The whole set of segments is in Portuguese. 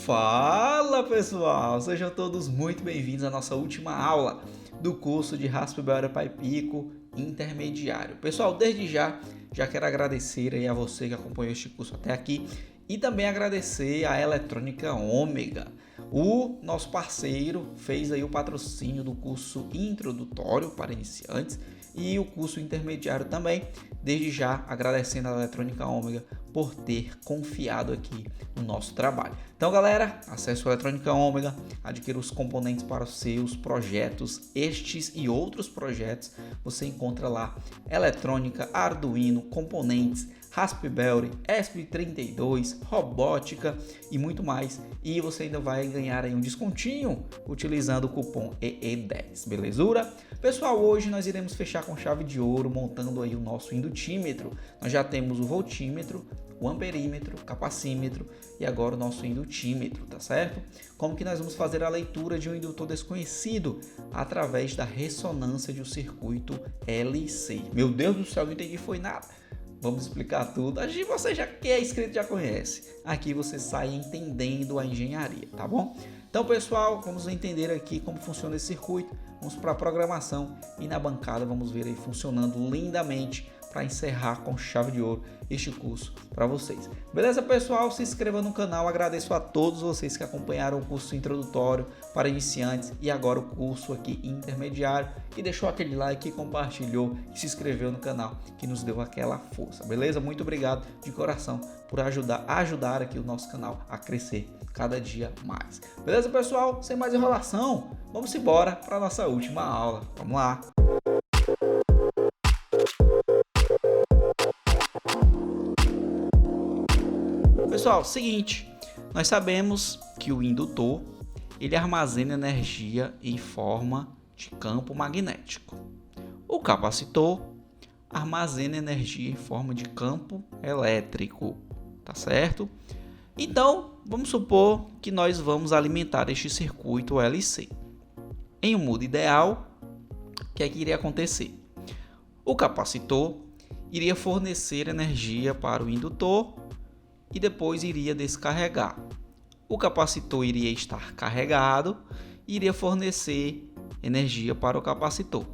Fala pessoal, sejam todos muito bem-vindos à nossa última aula do curso de Raspberry Pi Pico Intermediário. Pessoal, desde já quero agradecer aí a você que acompanhou este curso até aqui e também agradecer a Eletrônica Ômega. O nosso parceiro fez aí o patrocínio do curso introdutório para iniciantes e o curso intermediário também. Desde já agradecendo a Eletrônica Ômega por ter confiado aqui no nosso trabalho. Então, galera, acesse o Eletrônica Ômega, adquira os componentes para os seus projetos, estes e outros projetos. Você encontra lá eletrônica, Arduino, componentes, Raspberry, ESP32, robótica e muito mais. E você ainda vai ganhar aí um descontinho utilizando o cupom EE10, belezura? Pessoal, hoje nós iremos fechar com chave de ouro montando aí o nosso indutímetro. Nós já temos o voltímetro, o amperímetro, capacímetro e agora o nosso indutímetro, tá certo? Como que nós vamos fazer a leitura de um indutor desconhecido? Através da ressonância de um circuito LC. Meu Deus do céu, não entendi foi nada. Vamos explicar tudo. Aqui você já que é inscrito já conhece. Aqui você sai entendendo a engenharia, tá bom? Então, pessoal, vamos entender aqui como funciona esse circuito. Vamos para a programação e na bancada vamos ver aí funcionando lindamente para encerrar com chave de ouro este curso para vocês. Beleza, pessoal? Se inscreva no canal. Agradeço a todos vocês que acompanharam o curso introdutório para iniciantes e agora o curso aqui intermediário, e deixou aquele like, compartilhou e se inscreveu no canal, que nos deu aquela força. Beleza? Muito obrigado de coração por ajudar aqui o nosso canal a crescer cada dia mais. Beleza, pessoal? Sem mais enrolação, vamos embora para a nossa última aula. Vamos lá! Pessoal, seguinte, nós sabemos que o indutor ele armazena energia em forma de campo magnético. O capacitor armazena energia em forma de campo elétrico, tá certo? Então, vamos supor que nós vamos alimentar este circuito LC. Em um mundo ideal, o que é que iria acontecer? O capacitor iria fornecer energia para o indutor e depois iria descarregar. O capacitor iria estar carregado e iria fornecer energia para o capacitor.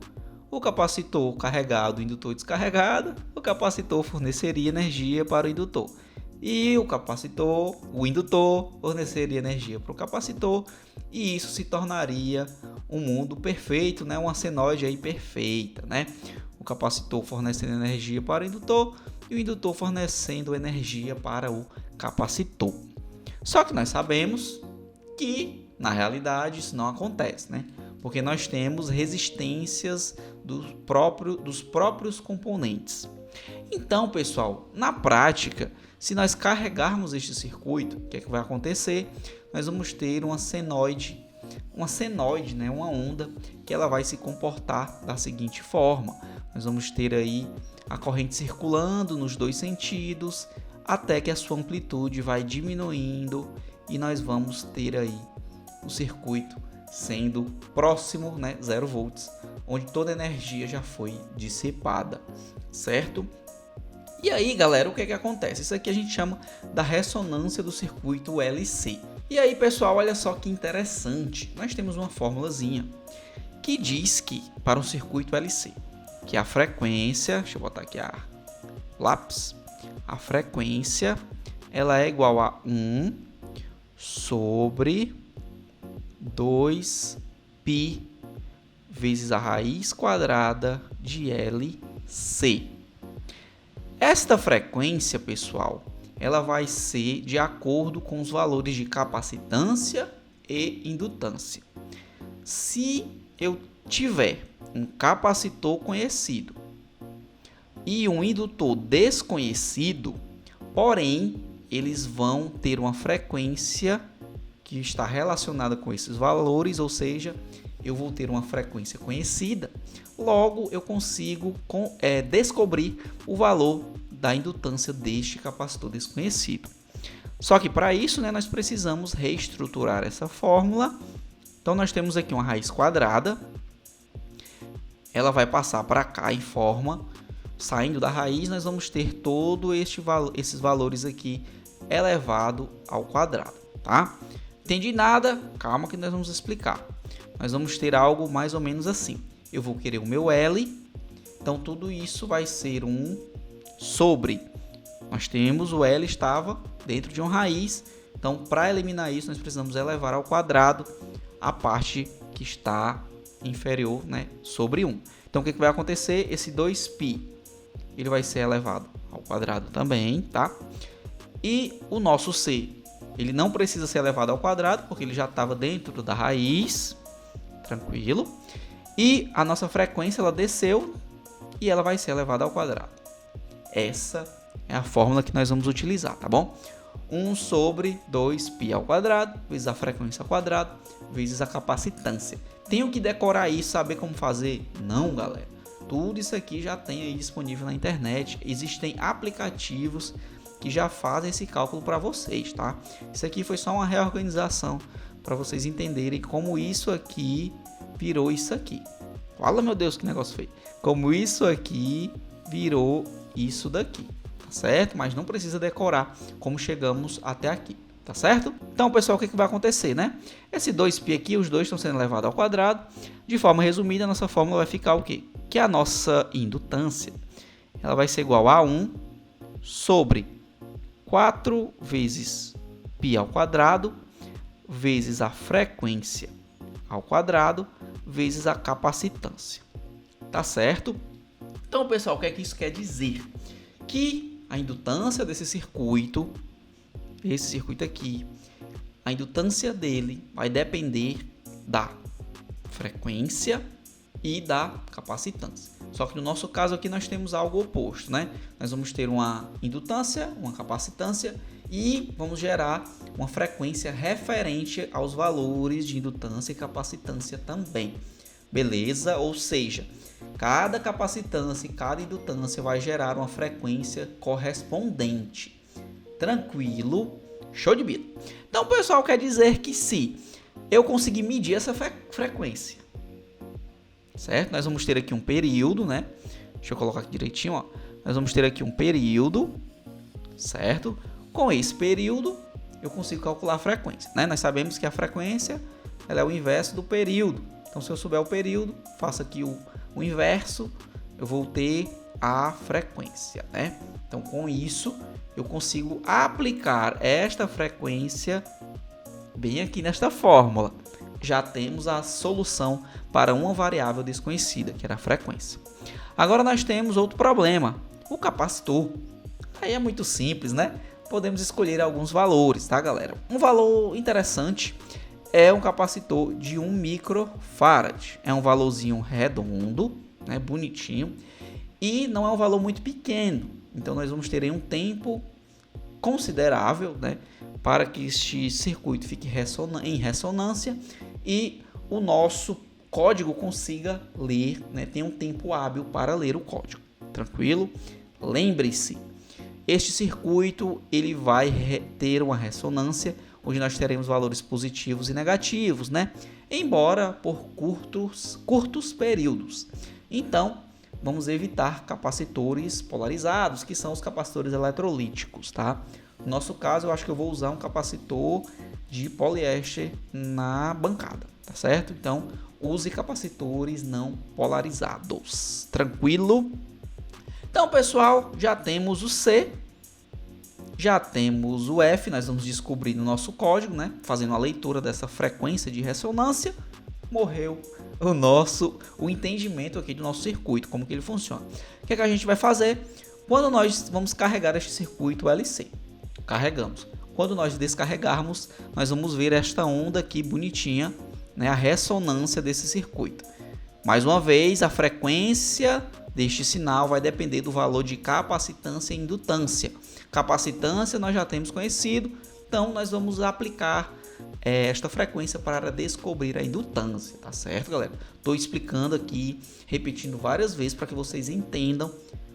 O capacitor carregado, o indutor descarregado, o capacitor forneceria energia para o indutor. E o indutor forneceria energia para o capacitor, e isso se tornaria um mundo perfeito, né? Uma senoide aí perfeita, né? O capacitor fornecendo energia para o indutor e o indutor fornecendo energia para o capacitor. Só que nós sabemos que na realidade isso não acontece, né? Porque nós temos resistências dos próprios componentes. Então, pessoal, na prática, se nós carregarmos este circuito, o que é que vai acontecer? Nós vamos ter uma senoide, né? Uma onda que ela vai se comportar da seguinte forma. Nós vamos ter aí a corrente circulando nos dois sentidos, até que a sua amplitude vai diminuindo e nós vamos ter aí o circuito sendo próximo, né, 0 volts, onde toda a energia já foi dissipada, certo? E aí, galera, o que é que acontece? Isso aqui a gente chama da ressonância do circuito LC. E aí, pessoal, olha só que interessante. Nós temos uma formulazinha que diz que para um circuito LC, que a frequência, deixa eu botar aqui a lápis, a frequência ela é igual a 1 sobre 2π vezes a raiz quadrada de LC. Esta frequência, pessoal, ela vai ser de acordo com os valores de capacitância e indutância. Se eu tiver um capacitor conhecido e um indutor desconhecido, porém eles vão ter uma frequência que está relacionada com esses valores, ou seja, eu vou ter uma frequência conhecida, logo eu consigo descobrir o valor da indutância deste capacitor desconhecido. Só que para isso, né, nós precisamos reestruturar essa fórmula. Então nós temos aqui uma raiz quadrada, ela vai passar para cá em forma, saindo da raiz nós vamos ter todo esses valores aqui elevado ao quadrado, tá? Entendi nada? Calma que nós vamos explicar. Nós vamos ter algo mais ou menos assim. Eu vou querer o meu L, então tudo isso vai ser 1 sobre. Nós temos o L estava dentro de uma raiz, então para eliminar isso nós precisamos elevar ao quadrado a parte que está inferior, né, sobre 1. Então o que vai acontecer? Esse 2π ele vai ser elevado ao quadrado também, tá? E o nosso C, ele não precisa ser elevado ao quadrado, porque ele já estava dentro da raiz, tranquilo. E a nossa frequência, ela desceu e ela vai ser elevada ao quadrado. Essa é a fórmula que nós vamos utilizar, tá bom? 1 sobre 2π ao quadrado, vezes a frequência ao quadrado, vezes a capacitância. Tenho que decorar isso, saber como fazer? Não, galera. Tudo isso aqui já tem aí disponível na internet. Existem aplicativos que já fazem esse cálculo para vocês, tá? Isso aqui foi só uma reorganização para vocês entenderem como isso aqui virou isso aqui. Fala, meu Deus, que negócio feio. Como isso aqui virou isso daqui, tá certo? Mas não precisa decorar como chegamos até aqui, tá certo? Então, pessoal, o que vai acontecer, né? Esse 2π aqui, os dois estão sendo levados ao quadrado. De forma resumida, a nossa fórmula vai ficar o quê? Que a nossa indutância, ela vai ser igual a 1 sobre 4 vezes π ao quadrado, vezes a frequência ao quadrado, vezes a capacitância. Tá certo? Então, pessoal, o que é que isso quer dizer? Que a indutância desse circuito, esse circuito aqui, a indutância dele vai depender da frequência e da capacitância. Só que no nosso caso aqui nós temos algo oposto, né? Nós vamos ter uma indutância, uma capacitância e vamos gerar uma frequência referente aos valores de indutância e capacitância também. Beleza? Ou seja, cada capacitância e cada indutância vai gerar uma frequência correspondente. Tranquilo? Show de bola. Então, pessoal, quer dizer que se eu conseguir medir essa frequência, certo? Nós vamos ter aqui um período, né? Deixa eu colocar aqui direitinho, ó. Nós vamos ter aqui um período, certo? Com esse período, eu consigo calcular a frequência, né? Nós sabemos que a frequência, ela é o inverso do período. Então, se eu souber o período, faço aqui o inverso, eu vou ter a frequência, né? Então, com isso, eu consigo aplicar esta frequência bem aqui nesta fórmula. Já temos a solução para uma variável desconhecida, que era a frequência. Agora nós temos outro problema, o capacitor. Aí é muito simples, né? Podemos escolher alguns valores, tá, galera? Um valor interessante é um capacitor de 1 microfarad. É um valorzinho redondo, né? Bonitinho. E não é um valor muito pequeno. Então nós vamos ter aí um tempo considerável, né? Para que este circuito fique em ressonância e o nosso código consiga ler, né? Tem um tempo hábil para ler o código. Tranquilo? Lembre-se, este circuito ele vai ter uma ressonância onde nós teremos valores positivos e negativos, né? Embora por curtos períodos. Então, vamos evitar capacitores polarizados, que são os capacitores eletrolíticos, tá? No nosso caso, eu acho que eu vou usar um capacitor de poliéster na bancada, tá certo? Então, use capacitores não polarizados. Tranquilo? Então, pessoal, já temos o C, já temos o F, nós vamos descobrir no nosso código, né? Fazendo a leitura dessa frequência de ressonância, morreu o entendimento aqui do nosso circuito, como que ele funciona. O que é que a gente vai fazer? Quando nós vamos carregar este circuito LC, carregamos. Quando nós descarregarmos, nós vamos ver esta onda aqui bonitinha, né? A ressonância desse circuito. Mais uma vez, a frequência deste sinal vai depender do valor de capacitância e indutância. Capacitância nós já temos conhecido, então nós vamos aplicar esta frequência para descobrir a indutância, tá certo, galera? Estou explicando aqui, repetindo várias vezes para que vocês entendam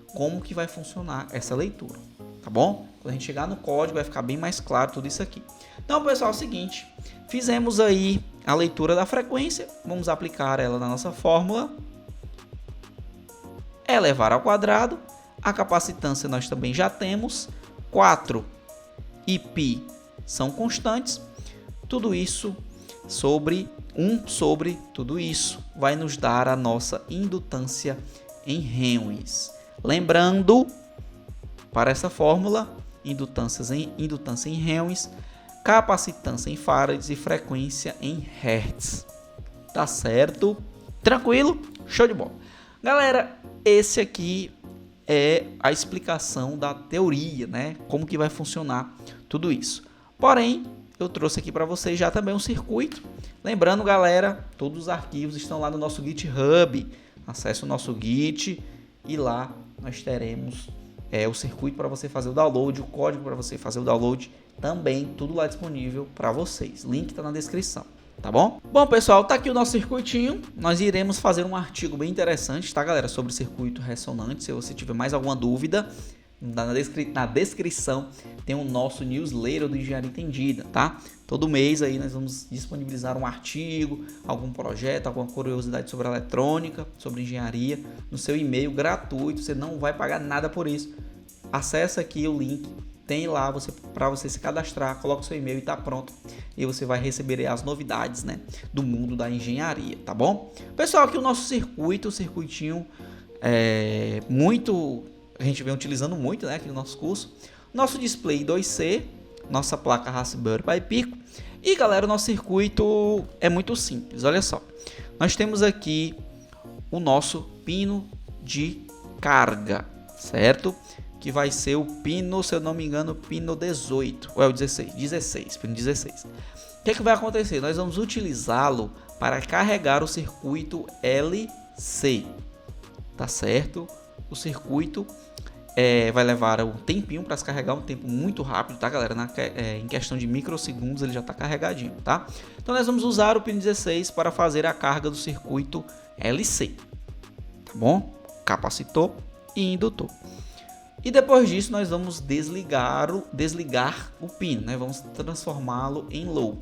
como que vai funcionar essa leitura, tá bom? Quando a gente chegar no código vai ficar bem mais claro tudo isso aqui. Então, pessoal, é o seguinte, fizemos aí a leitura da frequência, vamos aplicar ela na nossa fórmula, elevar ao quadrado, a capacitância nós também já temos, 4 e π são constantes, Tudo isso sobre tudo isso vai nos dar a nossa indutância em Henrys. Lembrando, para essa fórmula, indutância em Henrys, capacitância em farads e frequência em hertz. Tá certo? Tranquilo? Show de bola. Galera, esse aqui é a explicação da teoria, né? Como que vai funcionar tudo isso. Porém, eu trouxe aqui para vocês já também um circuito. Lembrando, galera, todos os arquivos estão lá no nosso GitHub. Acesse o nosso Git e lá nós teremos o circuito para você fazer o download, o código para você fazer o download, também tudo lá disponível para vocês. Link está na descrição, tá bom? Bom, pessoal, tá aqui o nosso circuitinho. Nós iremos fazer um artigo bem interessante, tá, galera, sobre circuito ressonante. Se você tiver mais alguma dúvida, na descrição tem o nosso newsletter do Engenharia Entendida, tá? Todo mês aí nós vamos disponibilizar um artigo, algum projeto, alguma curiosidade sobre eletrônica, sobre engenharia, no seu e-mail gratuito. Você não vai pagar nada por isso. Acesse aqui o link, tem lá para você se cadastrar, coloca o seu e-mail e tá pronto. E você vai receber as novidades, né, do mundo da engenharia, tá bom? Pessoal, aqui o nosso circuitinho a gente vem utilizando muito, né, aqui no nosso curso. Nosso display 2C, nossa placa Raspberry Pi Pico. E galera, o nosso circuito é muito simples, olha só. Nós temos aqui o nosso pino de carga, certo? Que vai ser o pino, se eu não me engano, pino 18, ou é o 16, pino 16. O que é que vai acontecer? Nós vamos utilizá-lo para carregar o circuito LC, tá certo? O circuito vai levar um tempinho para se carregar, um tempo muito rápido, tá, galera? Em questão de microsegundos ele já está carregadinho, tá? Então nós vamos usar o pino 16 para fazer a carga do circuito LC, tá bom? Capacitor e indutor. E depois disso nós vamos desligar o pino, né? Vamos transformá-lo em low.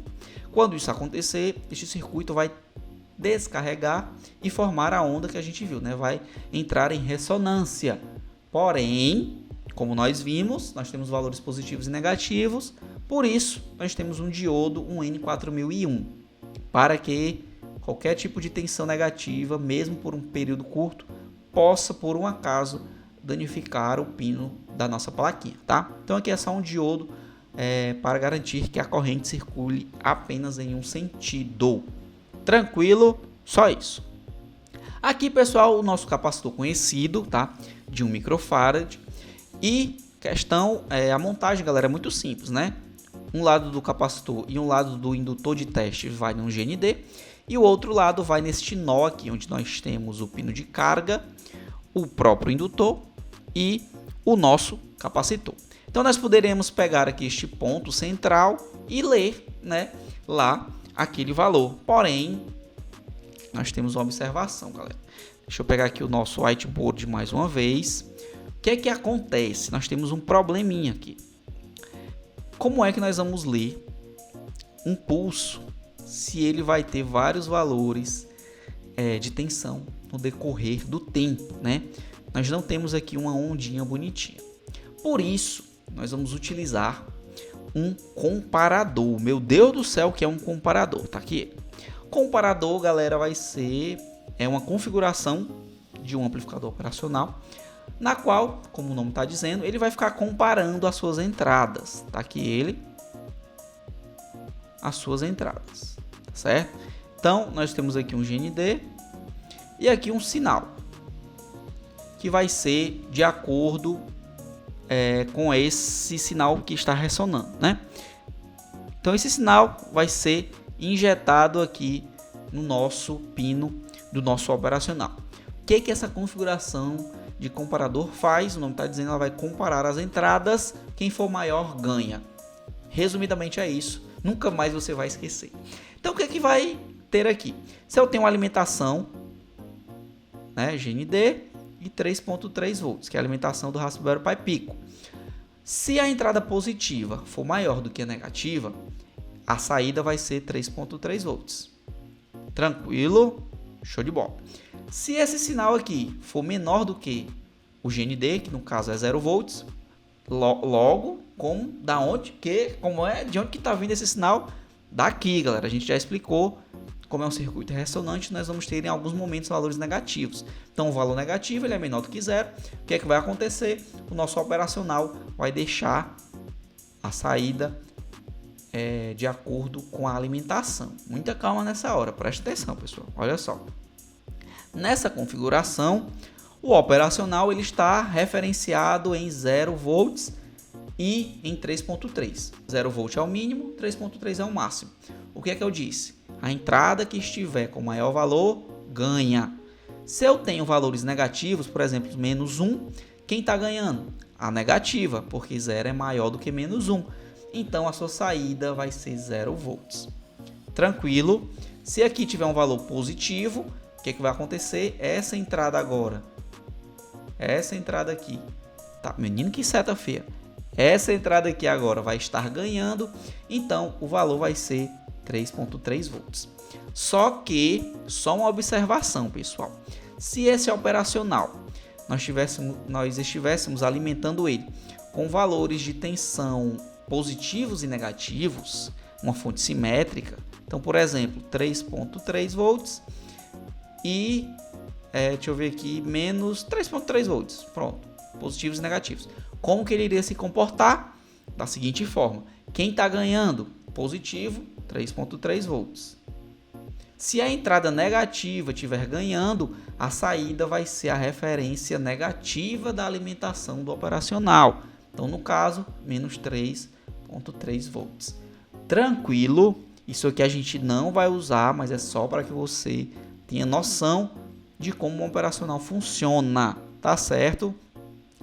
Quando isso acontecer, este circuito vai descarregar e formar a onda que a gente viu, né? Vai entrar em ressonância. Porém, como nós vimos, nós temos valores positivos e negativos. Por isso, nós temos um diodo, um N4001, para que qualquer tipo de tensão negativa, mesmo por um período curto, possa, por um acaso, danificar o pino da nossa plaquinha, tá? Então aqui é só um diodo para garantir que a corrente circule apenas em um sentido. Tranquilo? Só isso. Aqui, pessoal, o nosso capacitor conhecido, tá? De 1 microfarad. E a montagem, galera, é muito simples, né? Um lado do capacitor e um lado do indutor de teste vai num GND. E o outro lado vai neste nó aqui, onde nós temos o pino de carga, o próprio indutor e o nosso capacitor. Então nós poderemos pegar aqui este ponto central e ler, né, lá aquele valor. Porém, nós temos uma observação, galera. Deixa eu pegar aqui o nosso whiteboard mais uma vez. O que é que acontece? Nós temos um probleminha aqui. Como é que nós vamos ler um pulso se ele vai ter vários valores de tensão no decorrer do tempo, né? Nós não temos aqui uma ondinha bonitinha. Por isso, nós vamos utilizar um comparador. Meu Deus do céu, que é um comparador? Tá aqui. Comparador, galera, vai ser uma configuração de um amplificador operacional, na qual, como o nome está dizendo, ele vai ficar comparando as suas entradas. Tá aqui ele, as suas entradas, tá certo? Então, nós temos aqui um GND e aqui um sinal, que vai ser de acordo com esse sinal que está ressonando, né? Então, esse sinal vai ser injetado aqui no nosso pino do nosso operacional. O que essa configuração de comparador faz? O nome está dizendo, ela vai comparar as entradas, quem for maior ganha. Resumidamente é isso, nunca mais você vai esquecer. Então o que vai ter aqui? Se eu tenho uma alimentação, né, GND e 3.3 volts, que é a alimentação do Raspberry Pi Pico. Se a entrada positiva for maior do que a negativa, a saída vai ser 3.3 volts. Tranquilo? Show de bola. Se esse sinal aqui for menor do que o GND, que no caso é 0 volts, logo, de onde que está vindo esse sinal? daqui, galera. A gente já explicou como é um circuito ressonante, nós vamos ter em alguns momentos valores negativos. Então o valor negativo ele é menor do que zero. O que é que vai acontecer? O nosso operacional vai deixar a saída de acordo com a alimentação. Muita calma nessa hora, preste atenção, pessoal. Olha só. Nessa configuração, o operacional ele está referenciado em 0 volts e em 3.3. 0 volt é o mínimo, 3.3 é o máximo. O que é que eu disse? A entrada que estiver com maior valor ganha. Se eu tenho valores negativos, por exemplo, menos 1, quem está ganhando? A negativa, porque 0 é maior do que menos 1. Então a sua saída vai ser 0 volts. Tranquilo? Se aqui tiver um valor positivo, o que é que vai acontecer? Essa entrada agora, essa entrada aqui, tá? Menino, que seta feia. Essa entrada aqui agora vai estar ganhando, então o valor vai ser 3.3 volts. Só uma observação, pessoal. Se esse operacional nós estivéssemos alimentando ele com valores de tensão positivos e negativos, uma fonte simétrica, então, por exemplo, 3.3 volts e, deixa eu ver aqui, menos 3.3 volts, pronto, positivos e negativos. Como que ele iria se comportar? Da seguinte forma, quem está ganhando? Positivo, 3.3 volts. Se a entrada negativa estiver ganhando, a saída vai ser a referência negativa da alimentação do operacional. Então, no caso, menos 3.3 volts. Tranquilo, isso aqui a gente não vai usar, mas é só para que você tenha noção de como o operacional funciona, tá certo?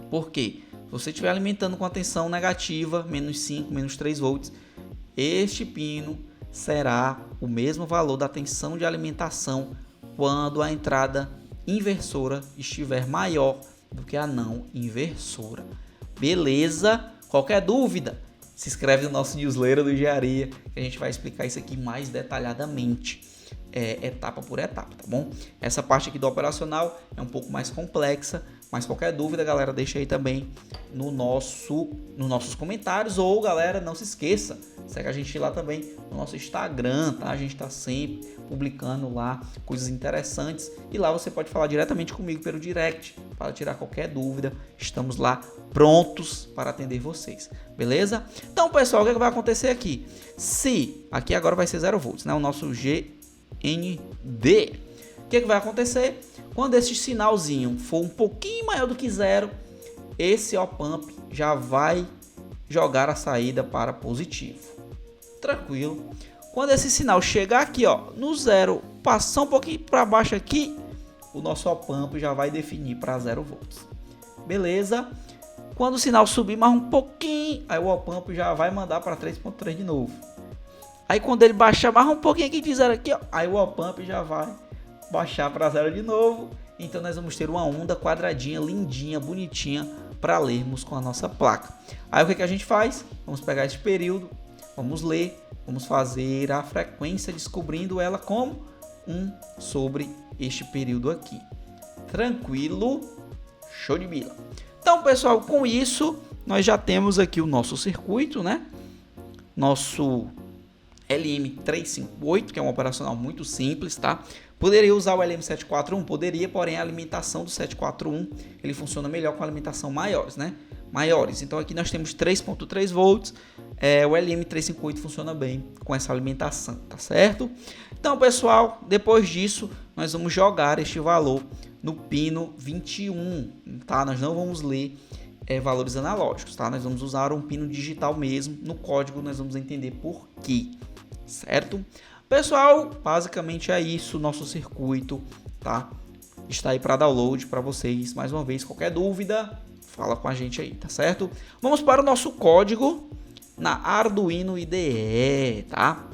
Por quê? Se você estiver alimentando com a tensão negativa, menos 5, menos 3 volts, este pino será o mesmo valor da tensão de alimentação quando a entrada inversora estiver maior do que a não inversora. Beleza? Qualquer dúvida? Se inscreve no nosso newsletter do Engenharia, que a gente vai explicar isso aqui mais detalhadamente, etapa por etapa, tá bom? Essa parte aqui do operacional é um pouco mais complexa, mas qualquer dúvida, galera, deixa aí também nos nossos comentários, ou, galera, não se esqueça, segue a gente lá também no nosso Instagram, tá? A gente tá sempre publicando lá coisas interessantes e lá você pode falar diretamente comigo pelo direct para tirar qualquer dúvida. Estamos lá prontos para atender vocês, beleza? Então, pessoal, o que é que vai acontecer aqui? Se aqui agora vai ser 0 volts, né? O nosso GND. O que é que vai acontecer? Quando esse sinalzinho for um pouquinho maior do que 0, esse op-amp já vai jogar a saída para positivo. Tranquilo. Quando esse sinal chegar aqui, ó, no 0, passar um pouquinho para baixo aqui, o nosso op-amp já vai definir para 0 volts. Beleza? Quando o sinal subir mais um pouquinho, aí o op-amp já vai mandar para 3.3 de novo. Aí quando ele baixar mais um pouquinho aqui de 0 aqui, ó, aí o op-amp já vai baixar para 0 de novo. Então nós vamos ter uma onda quadradinha, lindinha, bonitinha para lermos com a nossa placa. Aí o que a gente faz? Vamos pegar esse período, vamos ler, vamos fazer a frequência descobrindo ela como 1 sobre este período aqui. Tranquilo? Show de bola. Então, pessoal, com isso nós já temos aqui o nosso circuito, né? Nosso LM358, que é um operacional muito simples, tá? Poderia usar o LM741? Poderia, porém a alimentação do 741 ele funciona melhor com alimentação maiores, né? Maiores. Então aqui nós temos 3.3 volts, o LM358 funciona bem com essa alimentação, tá certo? Então, pessoal, depois disso nós vamos jogar este valor no pino 21, tá? Nós não vamos ler valores analógicos, tá? Nós vamos usar um pino digital mesmo. No código nós vamos entender por quê, certo? Pessoal, basicamente é isso, nosso circuito, tá? Está aí para download para vocês. Mais uma vez, qualquer dúvida, fala com a gente aí, tá certo? Vamos para o nosso código na Arduino IDE, tá?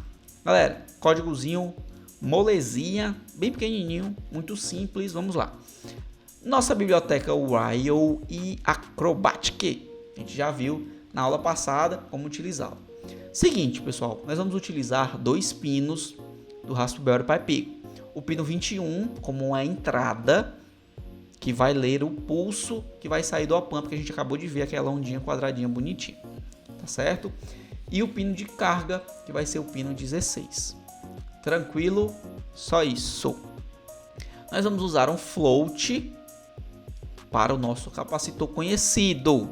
Galera, códigozinho molezinha, bem pequenininho, muito simples, vamos lá. Nossa biblioteca While e Acrobatic, a gente já viu na aula passada como utilizá-la. Seguinte, pessoal, nós vamos utilizar 2 pinos do Raspberry Pi Pico. O pino 21 como uma entrada que vai ler o pulso que vai sair do op-amp que a gente acabou de ver, aquela ondinha quadradinha bonitinha, tá certo? e o pino de carga, que vai ser o pino 16. Tranquilo? Só isso. Nós vamos usar um float para o nosso capacitor conhecido,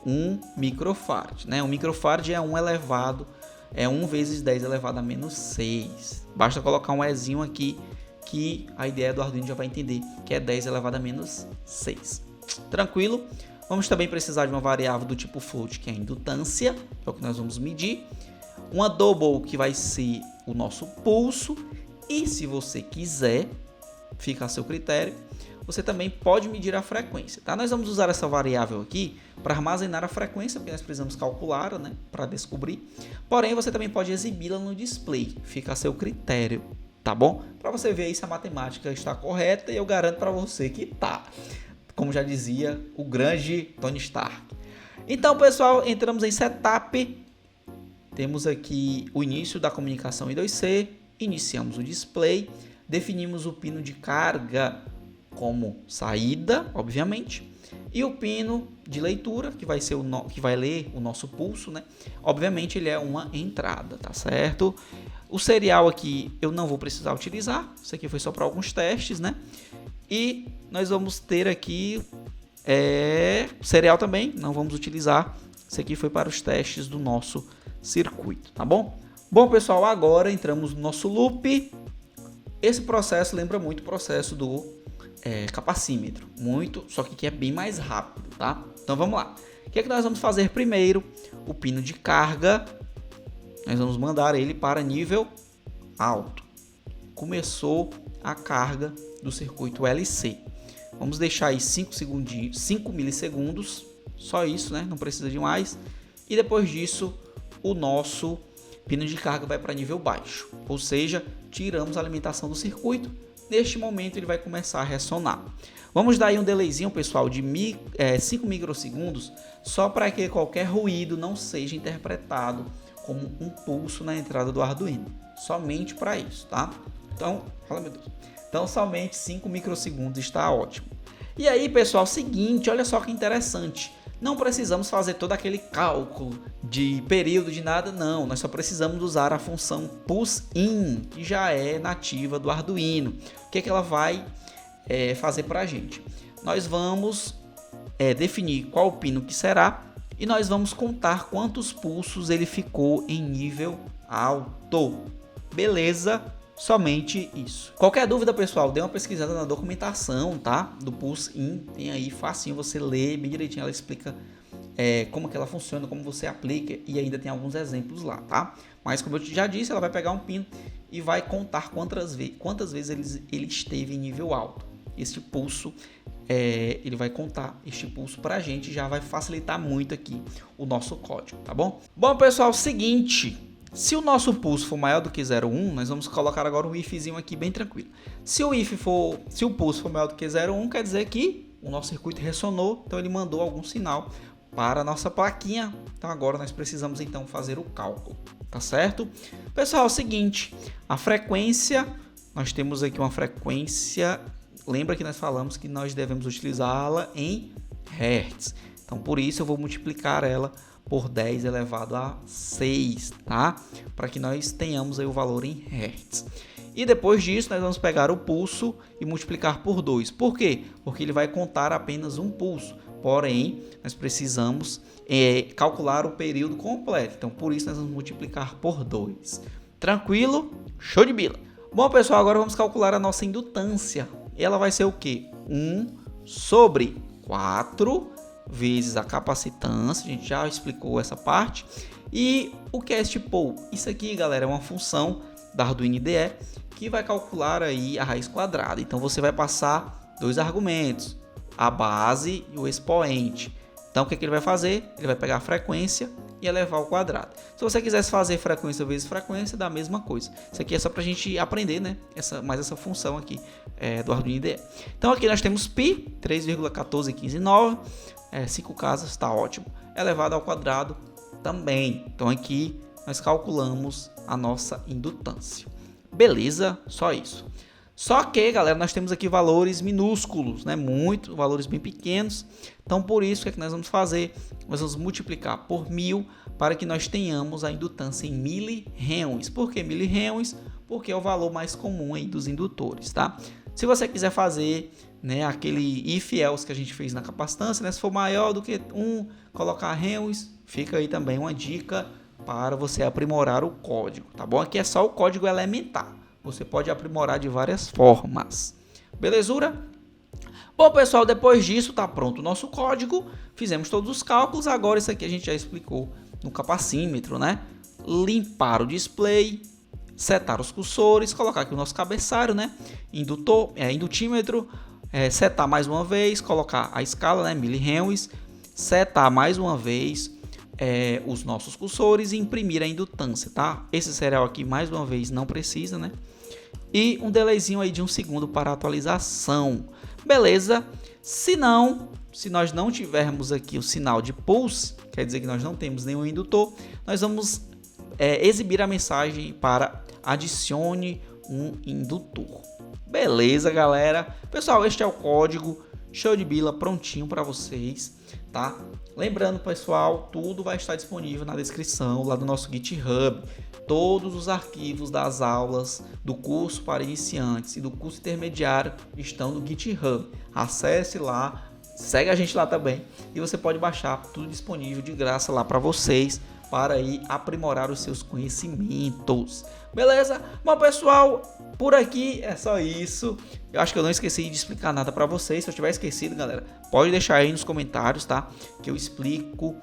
1 microfarad, né? 1 microfarad é 1 vezes 10 elevado a menos 6. Basta colocar um ezinho aqui que a ideia do Arduino já vai entender que é 10 elevado a menos 6. Tranquilo? Vamos também precisar de uma variável do tipo float, que é a indutância, que é o que nós vamos medir. Uma double, que vai ser o nosso pulso. E se você quiser, fica a seu critério, você também pode medir a frequência, tá? Nós vamos usar essa variável aqui para armazenar a frequência, porque nós precisamos calcular, né, para descobrir. Porém, você também pode exibi-la no display, fica a seu critério, tá bom? Para você ver aí se a matemática está correta, e eu garanto para você que tá. Como já dizia o grande Tony Stark. Então, pessoal, entramos em setup. Temos aqui o início da comunicação I2C, iniciamos o display, definimos o pino de carga como saída, obviamente, e o pino de leitura, que vai ser que vai ler o nosso pulso, né? Obviamente ele é uma entrada, tá certo? O serial aqui eu não vou precisar utilizar, isso aqui foi só para alguns testes, né? E nós vamos ter aqui serial também, não vamos utilizar, isso aqui foi para os testes do nosso circuito, tá bom? Bom, pessoal, agora entramos no nosso loop. Esse processo lembra muito o processo do capacímetro, só que aqui é bem mais rápido, tá? Então vamos lá. O que é que nós vamos fazer primeiro? O pino de carga, nós vamos mandar ele para nível alto. Começou a carga do circuito LC. Vamos deixar aí 5 milissegundos, só isso, né? Não precisa de mais. E depois disso, o nosso pino de carga vai para nível baixo, ou seja, tiramos a alimentação do circuito. Neste momento ele vai começar a ressonar. Vamos dar aí um delayzinho, pessoal, de 5 microsegundos, só para que qualquer ruído não seja interpretado como um pulso na entrada do Arduino. Somente para isso, tá? Então, somente 5 microsegundos está ótimo. E aí, pessoal, seguinte, olha só que interessante. Não precisamos fazer todo aquele cálculo de período de nada, não. Nós só precisamos usar a função pulse_in, que já é nativa do Arduino. O que ela vai fazer para a gente? Nós vamos definir qual pino que será e nós vamos contar quantos pulsos ele ficou em nível alto. Beleza? Somente isso. Qualquer dúvida, pessoal, dê uma pesquisada na documentação, tá? Do pulse_in, tem aí facinho, você lê bem direitinho, ela explica como que ela funciona, como você aplica, e ainda tem alguns exemplos lá, tá? Mas como eu já disse, ela vai pegar um pino e vai contar quantas vezes ele esteve em nível alto. Este pulso, ele vai contar este pulso pra gente, já vai facilitar muito aqui o nosso código, tá bom? Bom, pessoal, seguinte... Se o nosso pulso for maior do que 0,1, nós vamos colocar agora um ifzinho aqui bem tranquilo. Se o pulso for maior do que 0,1, quer dizer que o nosso circuito ressonou, então ele mandou algum sinal para a nossa plaquinha. Então agora nós precisamos então fazer o cálculo, tá certo? Pessoal, é o seguinte, a frequência, nós temos aqui uma frequência, lembra que nós falamos que nós devemos utilizá-la em Hertz. Então por isso eu vou multiplicar ela por 10 elevado a 6, tá? Para que nós tenhamos aí o valor em Hertz. E depois disso, nós vamos pegar o pulso e multiplicar por 2. Por quê? Porque ele vai contar apenas um pulso. Porém, nós precisamos calcular o período completo. Então, por isso, nós vamos multiplicar por 2. Tranquilo? Show de bila! Bom, pessoal, agora vamos calcular a nossa indutância. Ela vai ser o quê? 1 sobre 4... vezes a capacitância, a gente já explicou essa parte. E o que é este pole? Isso aqui, galera, é uma função da Arduino IDE que vai calcular aí a raiz quadrada. Então você vai passar dois argumentos, a base e o expoente. Então o que ele vai fazer? Ele vai pegar a frequência e elevar ao quadrado. Se você quisesse fazer frequência vezes frequência, dá a mesma coisa. Isso aqui é só para a gente aprender, né? Essa função aqui do Arduino IDE. Então aqui nós temos π, 3,14159, 5 casas, está ótimo. Elevado ao quadrado também. Então aqui nós calculamos a nossa indutância. Beleza? Só isso. Só que, galera, nós temos aqui valores minúsculos, né? Valores bem pequenos. Então, por isso, o que é que nós vamos fazer? Nós vamos multiplicar por 1000 para que nós tenhamos a indutância em milihenries. Por que milihenries? Porque é o valor mais comum aí dos indutores, tá? Se você quiser fazer, né, aquele if else que a gente fez na capacitância, né, se for maior do que 1, colocar henries, fica aí também uma dica para você aprimorar o código, tá bom? Aqui é só o código elementar, você pode aprimorar de várias formas, belezura? Bom, pessoal, depois disso tá pronto o nosso código, fizemos todos os cálculos, agora isso aqui a gente já explicou no capacímetro, né? Limpar o display, setar os cursores, colocar aqui o nosso cabeçalho, né? Indutímetro, setar mais uma vez, colocar a escala, né? Milihenries, setar mais uma vez os nossos cursores e imprimir a indutância, tá? Esse serial aqui, mais uma vez, não precisa, né? E um delayzinho aí de 1 segundo para atualização. Beleza? Se nós não tivermos aqui o sinal de pulse, quer dizer que nós não temos nenhum indutor, nós vamos exibir a mensagem para adicione um indutor. Beleza, galera? Pessoal, este é o código, show de bila, prontinho para vocês, tá? Lembrando, pessoal, tudo vai estar disponível na descrição lá do nosso GitHub. Todos os arquivos das aulas do curso para iniciantes e do curso intermediário estão no GitHub. Acesse lá, segue a gente lá também e você pode baixar tudo disponível de graça lá para vocês, para aí aprimorar os seus conhecimentos. Beleza? Bom, pessoal, por aqui é só isso. Eu acho que eu não esqueci de explicar nada para vocês. Se eu tiver esquecido, galera, pode deixar aí nos comentários, tá? Que eu explico.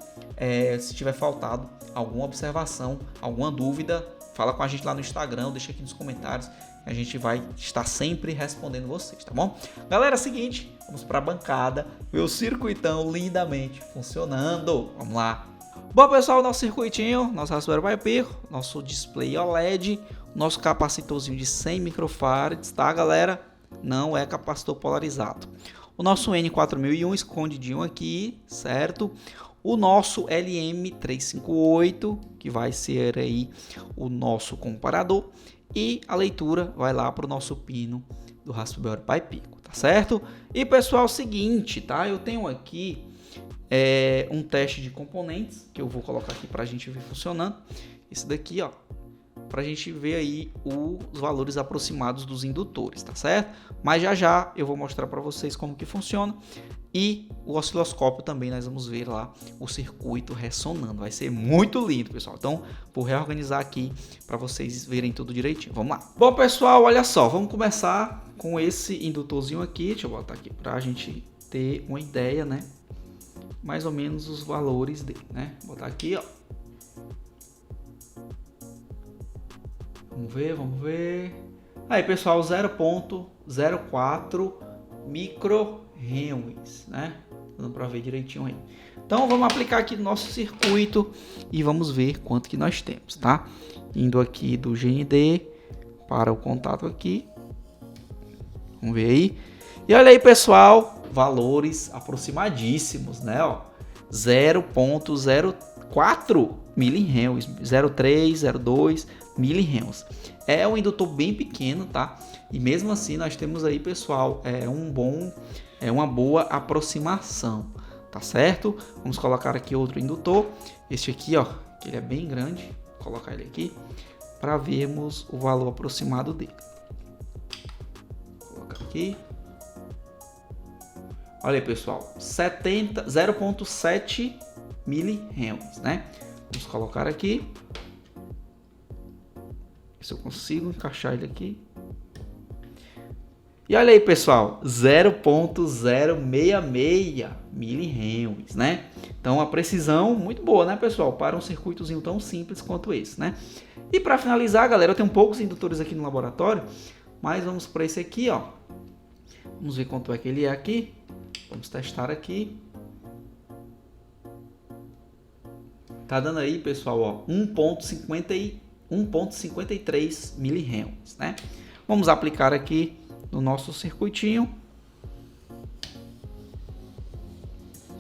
Se tiver faltado alguma observação, alguma dúvida, fala com a gente lá no Instagram, deixa aqui nos comentários. A gente vai estar sempre respondendo vocês, tá bom? Galera, é o seguinte, vamos para a bancada, ver o circuitão lindamente funcionando. Vamos lá. Bom, pessoal, nosso circuitinho, nosso Raspberry Pi, nosso display OLED, nosso capacitorzinho de 100 microfarads, tá, galera? Não é capacitor polarizado. O nosso N4001 escondidinho aqui, certo? O nosso LM358, que vai ser aí o nosso comparador. E a leitura vai lá para o nosso pino do Raspberry Pi Pico, tá certo? E, pessoal, é o seguinte, tá? Eu tenho aqui um teste de componentes que eu vou colocar aqui para a gente ver funcionando. Esse daqui, ó, para a gente ver aí os valores aproximados dos indutores, tá certo? Mas já eu vou mostrar para vocês como que funciona. E o osciloscópio também nós vamos ver lá o circuito ressonando. Vai ser muito lindo, pessoal. Então, vou reorganizar aqui para vocês verem tudo direitinho. Vamos lá. Bom, pessoal, olha só. Vamos começar com esse indutorzinho aqui. Deixa eu botar aqui para a gente ter uma ideia, né? Mais ou menos os valores dele, né? Vou botar aqui, ó. Vamos ver. Aí, pessoal, 0.04 microhenries, né? Dando para ver direitinho aí. Então, vamos aplicar aqui no nosso circuito e vamos ver quanto que nós temos, tá? Indo aqui do GND para o contato aqui. Vamos ver aí. E olha aí, pessoal, valores aproximadíssimos, né? 0.04 milihenries, 0.3, 0.2 milihenries. É um indutor bem pequeno, tá? E mesmo assim nós temos aí, pessoal, uma boa aproximação, tá certo? Vamos colocar aqui outro indutor, este aqui, ó, que ele é bem grande, vou colocar ele aqui para vermos o valor aproximado dele. Vou colocar aqui. Olha aí, pessoal, 0.7 milihenries, né? Vamos colocar aqui. Se eu consigo encaixar ele aqui. E olha aí, pessoal, 0.066 milihenries, né? Então, a precisão muito boa, né, pessoal? Para um circuitozinho tão simples quanto esse, né? E para finalizar, galera, eu tenho poucos indutores aqui no laboratório, mas vamos para esse aqui, ó. Vamos ver quanto é que ele é aqui. Vamos testar aqui. Tá dando aí, pessoal, ó, 1.53 milihenries, né? Vamos aplicar aqui no nosso circuitinho.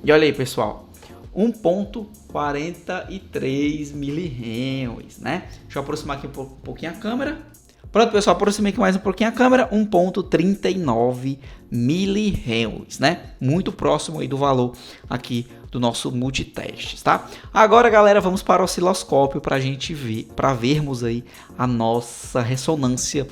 E olha aí, pessoal, 1.43 milihenries, né? Deixa eu aproximar aqui um pouquinho a câmera. Pronto, pessoal, aproximei aqui mais um pouquinho a câmera, 1.39 mRs, né? Muito próximo aí do valor aqui do nosso multiteste, tá? Agora, galera, vamos para o osciloscópio para a gente ver, para vermos aí a nossa ressonância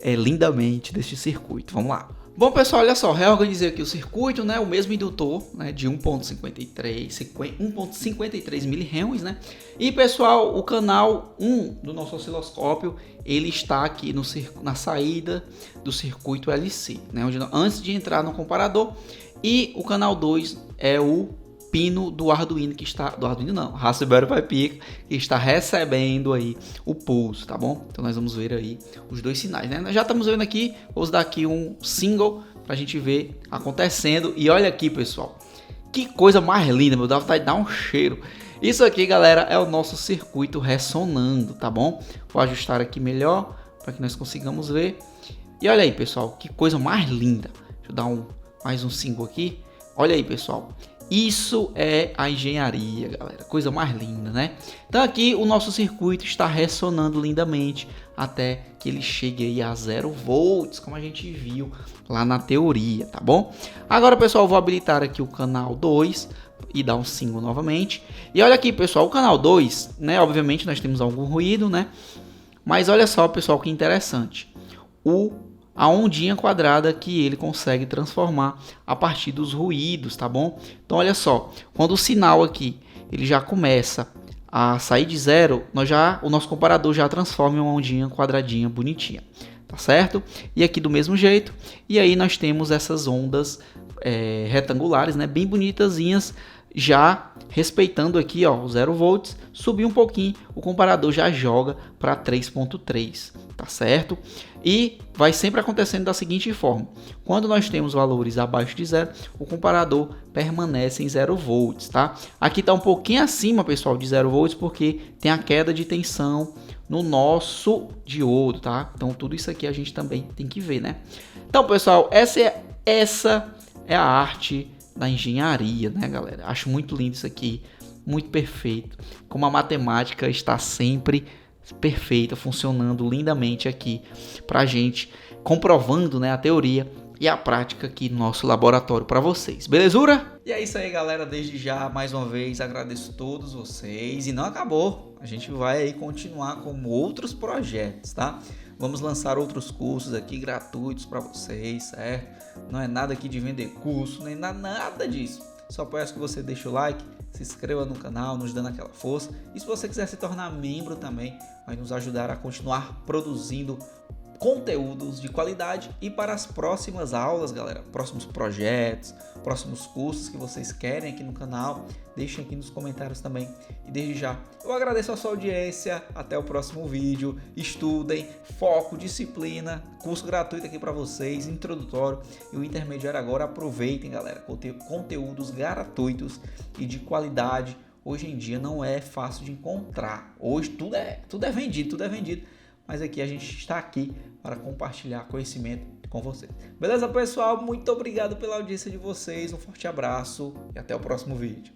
lindamente deste circuito. Vamos lá. Bom, pessoal, olha só, reorganizei aqui o circuito, né? O mesmo indutor, né? De 1.53 mRs, né? E, pessoal, o canal 1 do nosso osciloscópio, ele está aqui na saída do circuito LC, né? Antes de entrar no comparador. E o canal 2 é o pino do Arduino Raspberry Pi Pico, que está recebendo aí o pulso, tá bom? Então nós vamos ver aí os dois sinais, né? Nós já estamos vendo aqui, vou dar aqui um single para a gente ver acontecendo. E olha aqui, pessoal, que coisa mais linda, meu, dá vontade de dar um cheiro. Isso aqui, galera, é o nosso circuito ressonando, tá bom? Vou ajustar aqui melhor para que nós consigamos ver. E olha aí, pessoal, que coisa mais linda. Deixa eu dar mais um single aqui. Olha aí, pessoal. Isso é a engenharia, galera, coisa mais linda, né? Então aqui o nosso circuito está ressonando lindamente até que ele chegue aí a 0 volts, como a gente viu lá na teoria, tá bom? Agora, pessoal, eu vou habilitar aqui o canal 2 e dar um single novamente. E olha aqui, pessoal, o canal 2, né? Obviamente nós temos algum ruído, né? Mas olha só, pessoal, que interessante. A ondinha quadrada que ele consegue transformar a partir dos ruídos, tá bom? Então olha só, quando o sinal aqui ele já começa a sair de zero, o nosso comparador já transforma em uma ondinha quadradinha bonitinha, tá certo? E aqui do mesmo jeito, e aí nós temos essas ondas retangulares, né, bem bonitazinhas, já respeitando aqui, ó, o 0 volts, subir um pouquinho, o comparador já joga para 3.3, tá certo? E vai sempre acontecendo da seguinte forma: quando nós temos valores abaixo de zero, o comparador permanece em 0 volts, tá? Aqui tá um pouquinho acima, pessoal, de 0 volts, porque tem a queda de tensão no nosso diodo, tá? Então tudo isso aqui a gente também tem que ver, né? Então, pessoal, essa é a arte da engenharia, né, galera? Acho muito lindo isso aqui, muito perfeito. Como a matemática está sempre perfeita, funcionando lindamente aqui pra gente, comprovando, né, a teoria e a prática aqui no nosso laboratório para vocês. Belezura? E é isso aí, galera. Desde já, mais uma vez, agradeço a todos vocês. E não acabou. A gente vai aí continuar com outros projetos, tá? Vamos lançar outros cursos aqui gratuitos para vocês, certo? Não é nada aqui de vender curso, nem nada disso. Só peço que você deixe o like, se inscreva no canal, nos dando aquela força. E se você quiser se tornar membro também, vai nos ajudar a continuar produzindo conteúdos de qualidade. E para as próximas aulas, galera, próximos projetos, próximos cursos que vocês querem aqui no canal, deixem aqui nos comentários também. E desde já, eu agradeço a sua audiência. Até o próximo vídeo. Estudem, foco, disciplina, curso gratuito aqui para vocês, introdutório e o intermediário agora. Aproveitem, galera, conteúdos gratuitos e de qualidade. Hoje em dia não é fácil de encontrar. Hoje tudo é vendido, Mas aqui a gente está aqui para compartilhar conhecimento com vocês. Beleza, pessoal? Muito obrigado pela audiência de vocês. Um forte abraço e até o próximo vídeo.